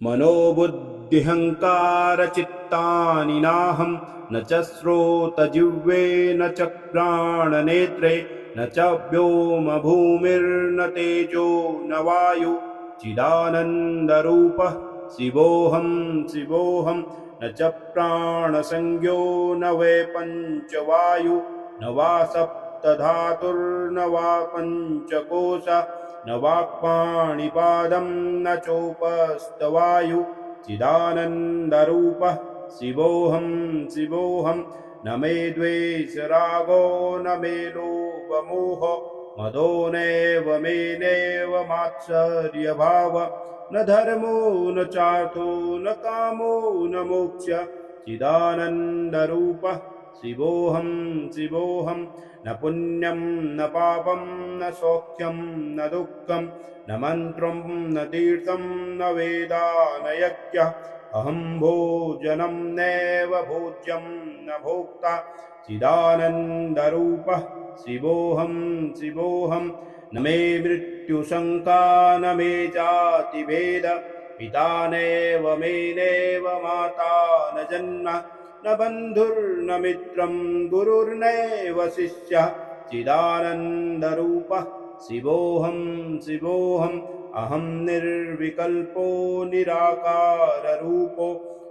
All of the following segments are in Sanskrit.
मनोबुद्धिहङ्कारचित्तानि नाहं न च श्रोतजिह्वे न च घ्राणनेत्रे न च व्योमभूमिर्न तेजो न वायु चिदानन्दरूपः शिवोऽहं शिवोऽहं न च प्राणसंज्ञो न वै पञ्चवायु न वा सप्तधातुर्न वा पञ्चकोश न वाक्पाणिपादं न चोपस्थवायु चिदानन्दरूपः शिवोऽहं शिवोऽहं न मे द्वेषरागो न मे लोभमोहो मदो नैव मे नैव मात्सर्यभाव न धर्मो न चार्थो न कामो न मोक्ष चिदानन्दरूपः शिवोऽहं शिवोऽहं न पुण्यं न पापं न सौख्यं न दुःखं न मन्त्रं न तीर्थं न वेदा न यज्ञः अहं भोजनं नैव भोज्यं न भोक्ता चिदानन्दरूपः शिवोऽहं शिवोऽहं न मे मृत्युशङ्का न मे जातिभेद पिता नैव मे नैव माता न जन्म न बन्धुर्न मित्रं गुरुर्नैव शिष्यः चिदानन्दरूपः शिवोऽहं शिवोऽहम् अहं निर्विकल्पो निराकाररूपो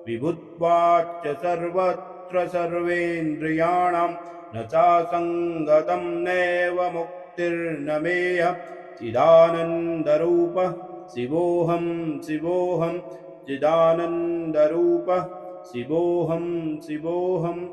विभुत्वाच्च सर्वत्र सर्वेन्द्रियाणां न चासङ्गतं नैव मुक्तिर्न मेह चिदानन्दरूपः शिवोऽहं शिवोऽहं चिदानन्दरूपः शिवोऽहं शिवोऽहम्